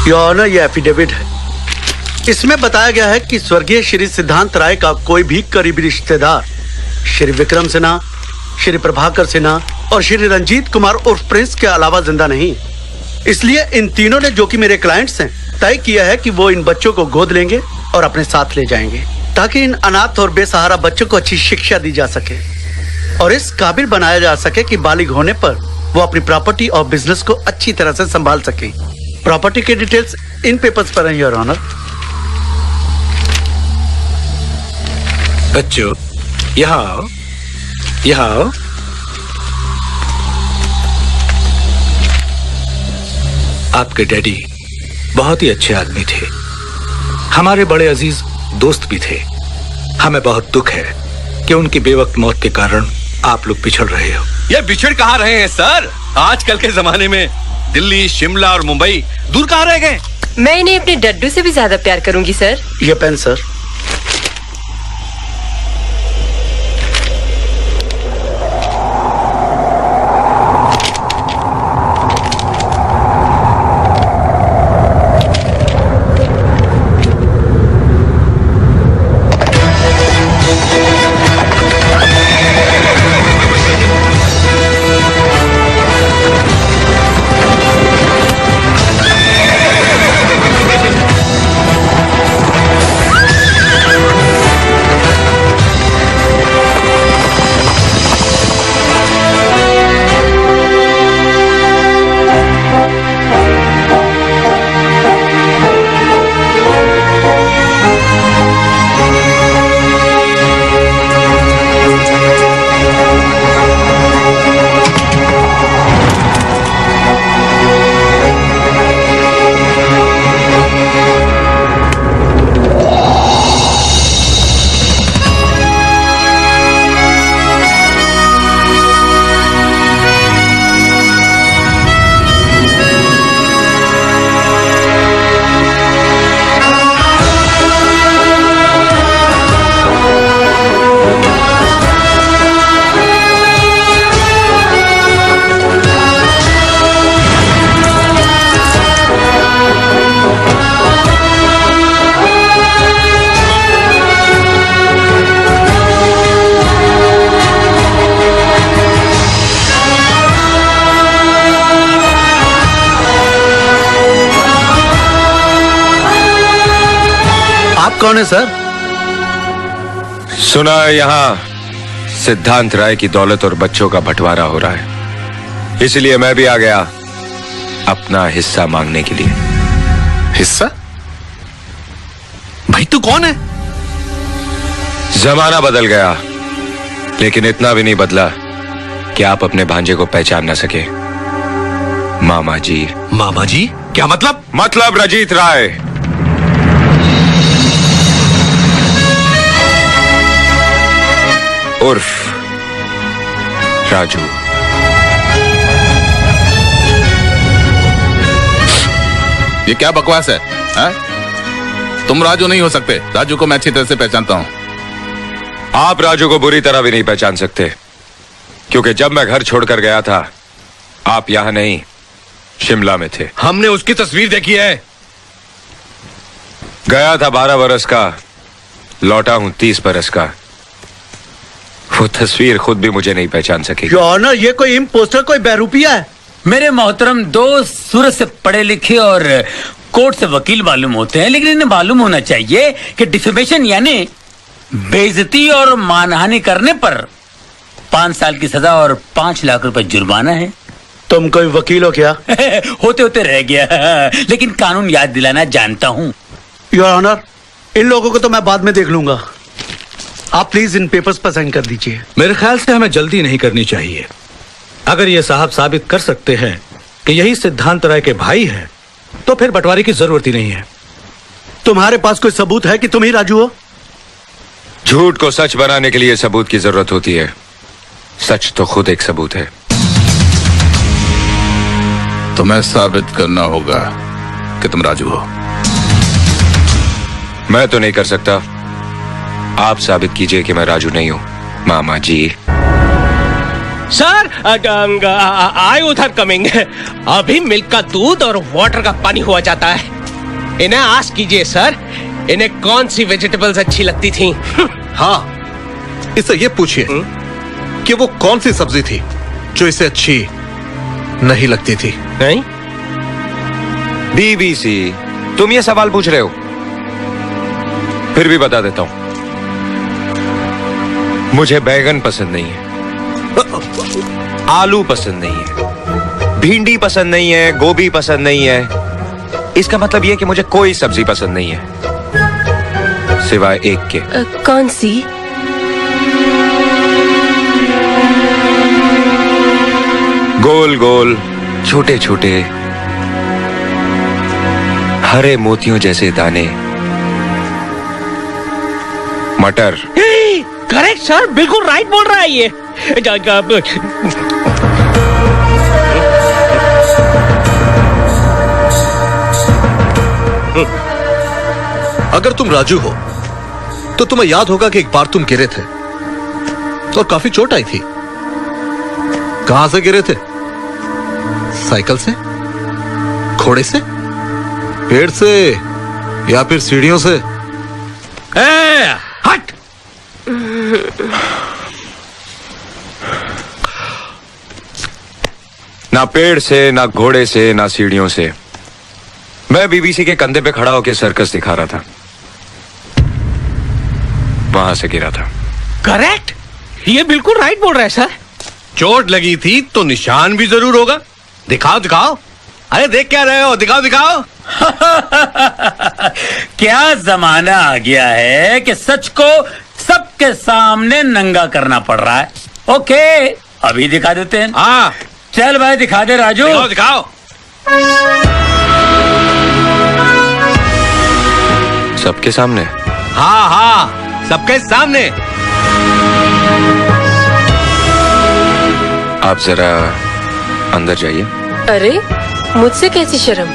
Your honour, ये affidavit है। इसमें बताया गया है कि स्वर्गीय श्री सिद्धांत राय का कोई भी करीबी रिश्तेदार श्री विक्रम सिन्हा, श्री प्रभाकर सिन्हा और श्री रंजीत कुमार उर्फ प्रिंस के अलावा जिंदा नहीं। इसलिए इन तीनों ने, जो कि मेरे क्लाइंट्स हैं, तय किया है कि वो इन बच्चों को गोद लेंगे और अपने साथ ले जाएंगे, ताकि इन अनाथ और बेसहारा बच्चों को अच्छी शिक्षा दी जा सके और इस काबिल बनाया जा सके कि बालिग होने पर वो अपनी प्रॉपर्टी और बिजनेस को अच्छी तरह से संभाल सके। प्रॉपर्टी के डिटेल्स इन पेपर्स पर हैं, योर ऑनर। बच्चों, यहाँ आओ, यहाँ आओ। आपके डैडी बहुत ही अच्छे आदमी थे, हमारे बड़े अजीज दोस्त भी थे। हमें बहुत दुख है कि उनकी बेवक्त मौत के कारण आप लोग पिछड़ रहे हो। ये बिछड़ कहाँ रहे हैं सर? आजकल के जमाने में दिल्ली, शिमला और मुंबई दूर कहाँ रह गए? मैं इन्हें अपने डड्डू से भी ज्यादा प्यार करूंगी सर। ये पेन सर। कौन है सर? सुना है यहाँ सिद्धांत राय की दौलत और बच्चों का बंटवारा हो रहा है, इसलिए मैं भी आ गया अपना हिस्सा मांगने के लिए। हिस्सा? भाई तू कौन है? जमाना बदल गया, लेकिन इतना भी नहीं बदला कि आप अपने भांजे को पहचान ना सके। मामा जी। मामा जी? क्या मतलब? मतलब रंजीत राय। उर्फ राजू। ये क्या बकवास है? तुम राजू नहीं हो सकते। राजू को मैं अच्छी तरह से पहचानता हूं। आप राजू को बुरी तरह भी नहीं पहचान सकते, क्योंकि जब मैं घर छोड़कर गया था आप यहां नहीं, शिमला में थे। हमने उसकी तस्वीर देखी है। गया था 12 बरस का, लौटा हूं 30 बरस का। वो तस्वीर खुद भी मुझे नहीं पहचान सकी। योर ऑनर, ये कोई इम्पोस्टर, कोई बहरूपिया है। मेरे मोहतरम दोस्त सूरत से पढ़े लिखे और कोर्ट से वकील मालूम होते हैं, लेकिन इन्हें मालूम होना चाहिए कि डिफेमेशन यानी बेइज्जती और मानहानि करने पर 5 साल की सजा और 5 लाख रुपए जुर्माना है। तुम कोई वकील हो क्या? होते होते रह गया, लेकिन कानून याद दिलाना जानता हूँ। योर ऑनर, इन लोगों को तो मैं बाद में देख लूंगा। आप प्लीज इन पेपर्स पर साइन कर दीजिए। मेरे ख्याल से हमें जल्दी नहीं करनी चाहिए। अगर ये साहब साबित कर सकते हैं कि यही सिद्धांत राय के भाई हैं, तो फिर बंटवारे की जरूरत ही नहीं है। तुम्हारे पास कोई सबूत है कि तुम ही राजू हो? झूठ को सच बनाने के लिए सबूत की जरूरत होती है, सच तो खुद एक सबूत है। तुम्हें साबित करना होगा कि तुम राजू हो। मैं तो नहीं कर सकता, आप साबित कीजिए कि मैं राजू नहीं हूं। मामा जी। सर आई उधर कमिंग। अभी मिल्क का दूध और वाटर का पानी हुआ जाता है। इन्हें आस्क कीजिए सर, इन्हें कौन सी वेजिटेबल्स अच्छी लगती थी। हाँ, इससे ये पूछिए कि वो कौन सी सब्जी थी जो इसे अच्छी नहीं लगती थी। नहीं? बीबीसी, तुम ये सवाल पूछ रहे हो? फिर भी बता देता हूं, मुझे बैगन पसंद नहीं है, आलू पसंद नहीं है, भिंडी पसंद नहीं है, गोभी पसंद नहीं है। इसका मतलब यह कि मुझे कोई सब्जी पसंद नहीं है सिवाय एक के। कौन सी? गोल गोल, छोटे छोटे, हरे मोतियों जैसे दाने, मटर। करेक्ट सर, बिल्कुल राइट बोल रहा है ये। अगर तुम राजू हो तो तुम्हें याद होगा कि एक बार तुम गिरे थे और काफी चोट आई थी। कहां से गिरे थे? साइकिल से, घोड़े से, पेड़ से या फिर सीढ़ियों से? हट! ना पेड़ से, ना घोड़े से, ना सीढ़ियों से। मैं बीबीसी के कंधे पे खड़ा होकर सर्कस दिखा रहा था, वहां से गिरा था। करेक्ट, ये बिल्कुल राइट बोल रहा है सर। चोट लगी थी तो निशान भी जरूर होगा। दिखाओ दिखाओ। अरे देख क्या रहे हो, दिखाओ दिखाओ। क्या जमाना आ गया है कि सच को सबके सामने नंगा करना पड़ रहा है। ओके, अभी दिखा देते हैं। हाँ, चल भाई दिखा दे राजू। दिखाओ दिखाओ। सबके सामने? हाँ हाँ, सबके सामने। आप जरा अंदर जाइए। अरे मुझसे कैसी शर्म,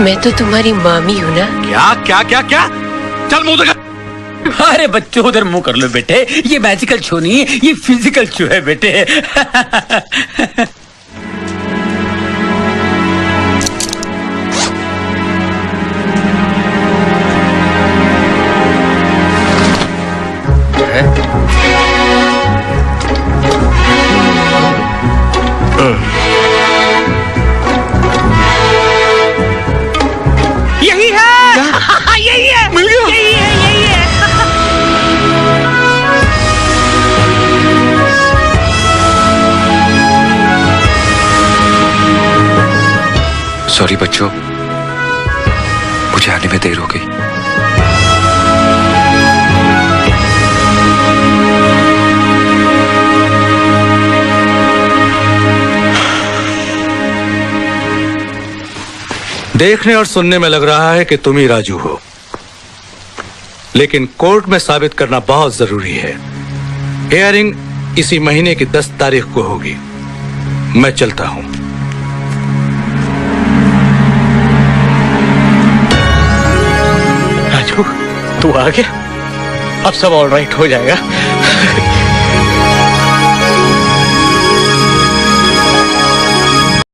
मैं तो तुम्हारी मामी हूँ ना। क्या क्या क्या क्या? चल मुंह दिखा। अरे बच्चों उधर मुंह कर लो बेटे, ये मैजिकल शो नहीं है, ये फिजिकल शो है बेटे। यही है। यही है, मिल गया। यही है, यही है। सॉरी बच्चों, मुझे आने में देर हो गई। देखने और सुनने में लग रहा है कि तुम ही राजू हो, लेकिन कोर्ट में साबित करना बहुत जरूरी है। हियरिंग इसी महीने की 10 तारीख को होगी। मैं चलता हूं। राजू, तू आ गया, अब सब ऑल राइट हो जाएगा।